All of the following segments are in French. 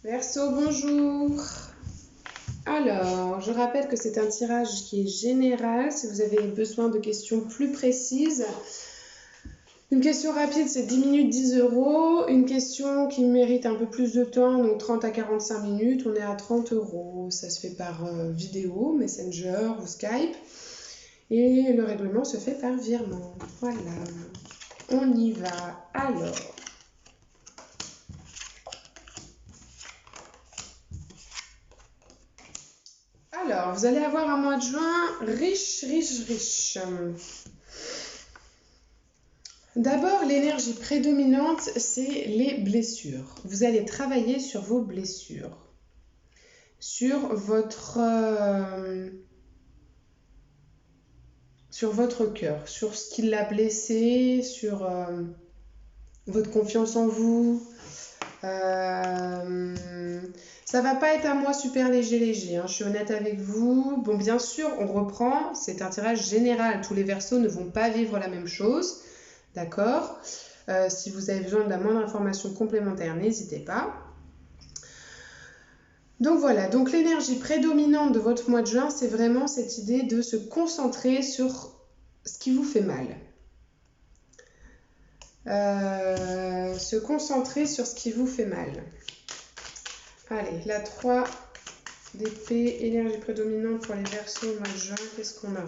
Verseau, bonjour. Alors, je rappelle que c'est un tirage qui est général. Si vous avez besoin de questions plus précises, une question rapide, c'est 10 minutes, 10 €. Une question qui mérite un peu plus de temps, donc 30 à 45 minutes, on est à 30 €. Ça se fait par vidéo, Messenger ou Skype. Et le règlement se fait par virement. Voilà. On y va. Alors, vous allez avoir un mois de juin riche, riche, riche. D'abord, l'énergie prédominante, c'est les blessures. Vous allez travailler sur vos blessures, sur votre cœur, sur ce qui l'a blessé, sur votre confiance en vous. Ça va pas être un mois super léger, hein, je suis honnête avec vous. Bon, bien sûr, on reprend, c'est un tirage général. Tous les verseaux ne vont pas vivre la même chose, d'accord? Si vous avez besoin de la moindre information complémentaire, n'hésitez pas. Donc voilà, donc l'énergie prédominante de votre mois de juin, c'est vraiment cette idée de se concentrer sur ce qui vous fait mal. Se concentrer sur ce qui vous fait mal. Allez, la 3 d'épée, énergie prédominante pour les verseaux au mois de juin, qu'est-ce qu'on a?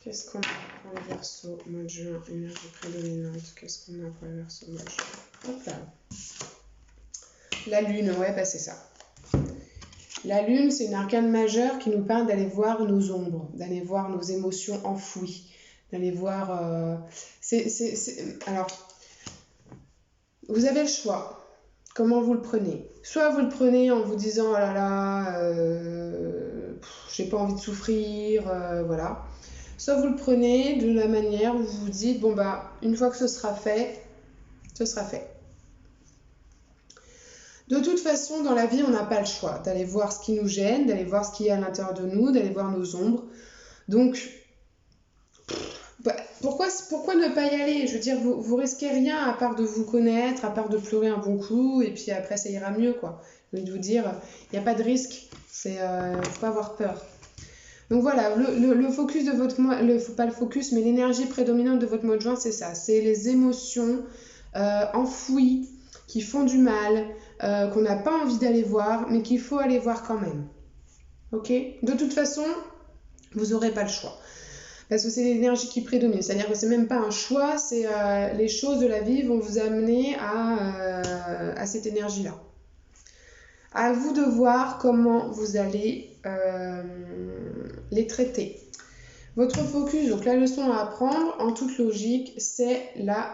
Qu'est-ce qu'on a pour les verseaux au mois de juin, énergie prédominante? Qu'est-ce qu'on a pour les verseaux au mois de juin? Hop là. La lune, ouais, bah c'est ça. La lune, c'est une arcane majeure qui nous parle d'aller voir nos ombres, d'aller voir nos émotions enfouies, d'aller voir... Alors, vous avez le choix. Comment vous le prenez? Soit vous le prenez en vous disant, oh là là, j'ai pas envie de souffrir, voilà. Soit vous le prenez de la manière où vous vous dites, bon bah, une fois que ce sera fait, ce sera fait. De toute façon, dans la vie, on n'a pas le choix d'aller voir ce qui nous gêne, d'aller voir ce qui est à l'intérieur de nous, d'aller voir nos ombres. Donc, pourquoi ne pas y aller? Je veux dire, vous risquez rien à part de vous connaître, à part de pleurer un bon coup, et puis après, ça ira mieux, quoi. J'ai envie de vous dire, il n'y a pas de risque, faut pas avoir peur. Donc voilà, le focus de votre mois, pas le focus, mais l'énergie prédominante de votre mois de juin, c'est ça. C'est les émotions enfouies qui font du mal, qu'on n'a pas envie d'aller voir, mais qu'il faut aller voir quand même. Ok? De toute façon, vous n'aurez pas le choix. Parce que c'est l'énergie qui prédomine. C'est-à-dire que c'est même pas un choix, c'est les choses de la vie vont vous amener à cette énergie-là. À vous de voir comment vous allez les traiter. Votre focus, donc la leçon à apprendre, en toute logique, c'est la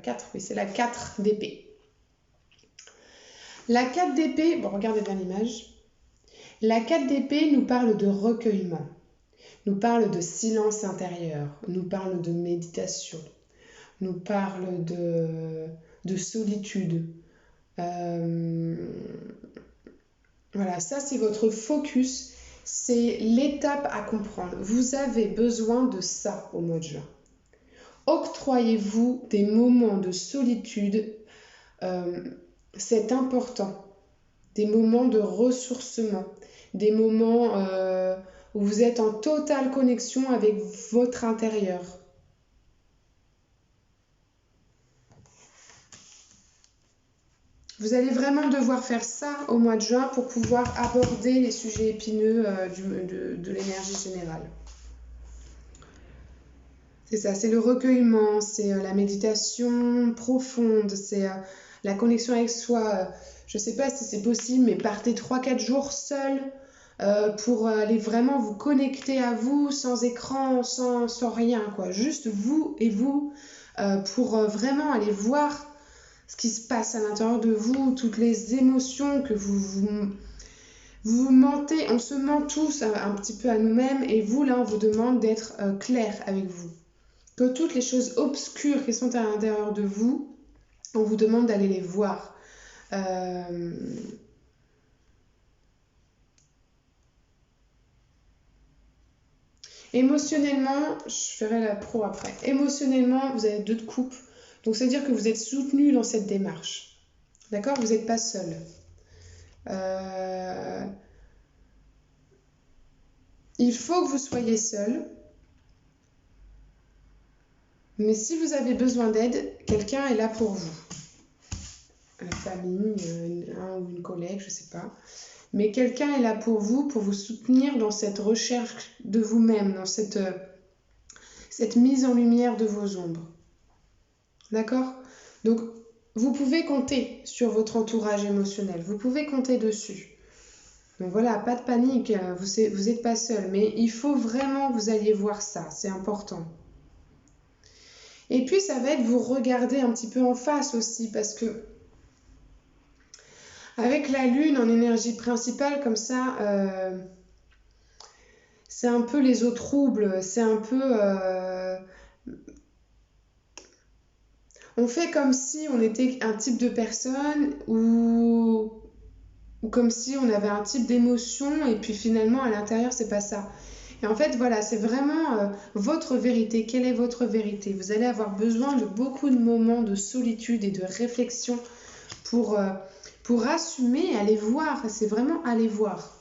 4, oui, c'est la 4 d'épée. La 4 d'épée, bon, regardez bien l'image. La 4 d'épée nous parle de recueillement, nous parle de silence intérieur, nous parle de méditation, nous parle de solitude. Voilà, ça c'est votre focus, c'est l'étape à comprendre. Vous avez besoin de ça au mois de juin. Octroyez-vous des moments de solitude, c'est important. Des moments de ressourcement, des moments où vous êtes en totale connexion avec votre intérieur. Vous allez vraiment devoir faire ça au mois de juin pour pouvoir aborder les sujets épineux de l'énergie générale. C'est ça, c'est le recueillement, c'est la méditation profonde, c'est la connexion avec soi. Je ne sais pas si c'est possible, mais partez 3-4 jours seul pour aller vraiment vous connecter à vous, sans écran, sans rien, quoi. Juste vous et vous, pour vraiment aller voir ce qui se passe à l'intérieur de vous, toutes les émotions que vous mentez, on se ment tous un petit peu à nous-mêmes, et vous, là, on vous demande d'être clair avec vous. Que toutes les choses obscures qui sont à l'intérieur de vous, on vous demande d'aller les voir. Émotionnellement, je ferai la pro après. Émotionnellement, vous avez 2 de coupe. Donc, c'est-à-dire que vous êtes soutenu dans cette démarche. D'accord? Vous n'êtes pas seul. Il faut que vous soyez seul. Mais si vous avez besoin d'aide, quelqu'un est là pour vous. La famille, un ou une collègue, je ne sais pas. Mais quelqu'un est là pour vous soutenir dans cette recherche de vous-même, dans cette mise en lumière de vos ombres. D'accord? Donc, vous pouvez compter sur votre entourage émotionnel. Vous pouvez compter dessus. Donc voilà, pas de panique, vous n'êtes pas seul. Mais il faut vraiment que vous alliez voir ça, c'est important. Et puis, ça va être vous regarder un petit peu en face aussi, parce que avec la lune en énergie principale, comme ça, c'est un peu les eaux troubles, c'est un peu... on fait comme si on était un type de personne ou comme si on avait un type d'émotion et puis finalement à l'intérieur c'est pas ça. Et en fait voilà, c'est vraiment votre vérité. Quelle est votre vérité? Vous allez avoir besoin de beaucoup de moments de solitude et de réflexion pour assumer et aller voir. C'est vraiment aller voir.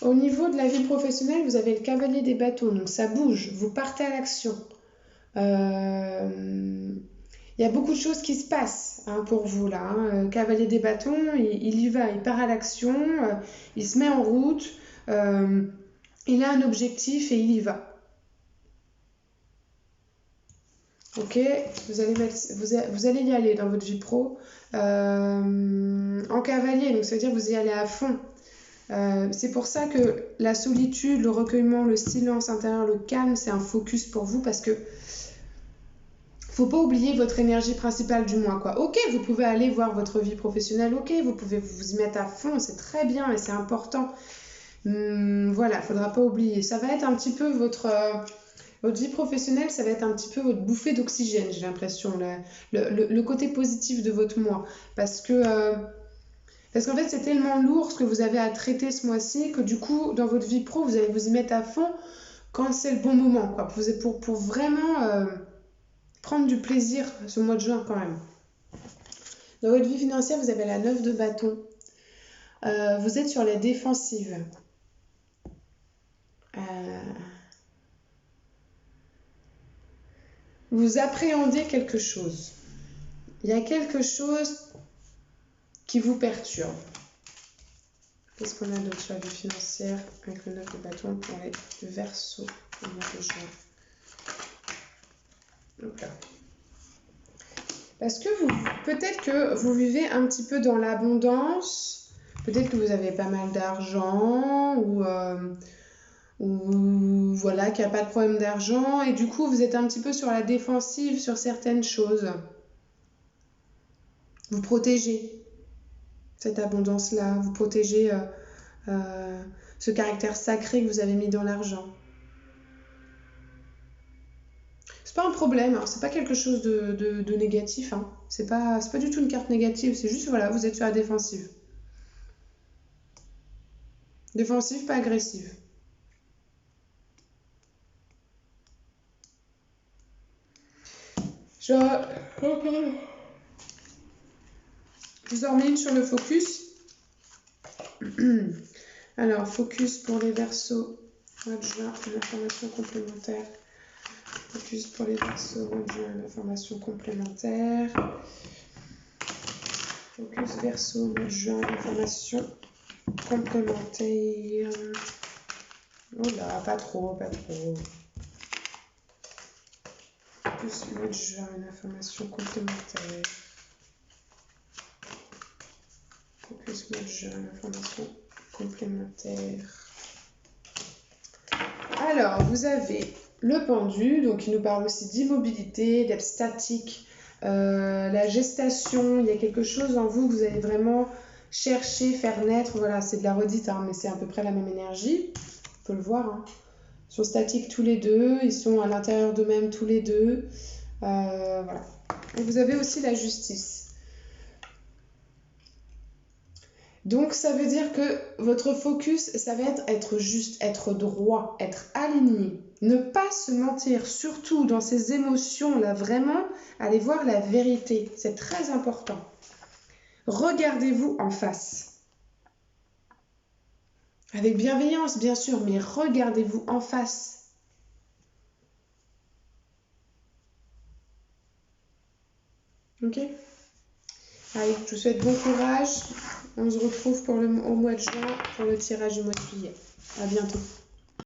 Au niveau de la vie professionnelle, vous avez le cavalier des bâtons, donc ça bouge, vous partez à l'action. Il y a beaucoup de choses qui se passent pour vous là. Cavalier des bâtons, il y va, il part à l'action, il se met en route, il a un objectif et il y va. Ok, vous allez y aller dans votre vie pro. En cavalier, donc ça veut dire que vous y allez à fond. C'est pour ça que la solitude, le recueillement, le silence intérieur, le calme, c'est un focus pour vous parce que faut pas oublier votre énergie principale du mois, quoi. Ok, vous pouvez aller voir votre vie professionnelle, ok, vous pouvez vous y mettre à fond, c'est très bien et c'est important. Voilà, faudra pas oublier. Ça va être un petit peu votre vie professionnelle, ça va être un petit peu votre bouffée d'oxygène, j'ai l'impression, le côté positif de votre mois. Parce qu'en fait, c'est tellement lourd ce que vous avez à traiter ce mois-ci que du coup, dans votre vie pro, vous allez vous y mettre à fond quand c'est le bon moment, quoi. Pour vraiment prendre du plaisir ce mois de juin quand même. Dans votre vie financière, vous avez la 9 de bâton. Vous êtes sur la défensive. Vous appréhendez quelque chose. Il y a quelque chose qui vous perturbe. Qu'est-ce qu'on a d'autre sur la vie financière avec le 9 de bâton pour les Verseaux au mois de juin? Donc là. Parce que peut-être que vous vivez un petit peu dans l'abondance, peut-être que vous avez pas mal d'argent ou voilà, qu'il n'y a pas de problème d'argent et du coup vous êtes un petit peu sur la défensive sur certaines choses. Vous protégez cette abondance-là, vous protégez ce caractère sacré que vous avez mis dans l'argent. C'est pas un problème, hein. C'est pas quelque chose de négatif, hein. C'est pas du tout une carte négative, c'est juste voilà, vous êtes sur la défensive. Défensive, pas agressive. Je vous en remets une sur le focus. Alors, focus pour les Verseaux, mois de juin, une information complémentaire. Focus pour les Verseaux, mois de juin, une information complémentaire. Focus Verseaux, mois de juin, une information complémentaire. Oh là, pas trop. Focus mois de juin, une information complémentaire. Focus mois de juin, une information complémentaire. Alors, vous avez le pendu, donc il nous parle aussi d'immobilité, d'être statique, la gestation, il y a quelque chose en vous que vous allez vraiment chercher, faire naître, voilà, c'est de la redite, hein, mais c'est à peu près la même énergie, on peut le voir, hein. Ils sont statiques tous les deux, ils sont à l'intérieur d'eux-mêmes tous les deux, voilà. Et vous avez aussi la justice. Donc, ça veut dire que votre focus, ça va être juste, être droit, être aligné. Ne pas se mentir, surtout dans ces émotions-là, vraiment, allez voir la vérité. C'est très important. Regardez-vous en face. Avec bienveillance, bien sûr, mais regardez-vous en face. Ok? Allez, je vous souhaite bon courage. On se retrouve au mois de juin pour le tirage du mois de juillet. À bientôt.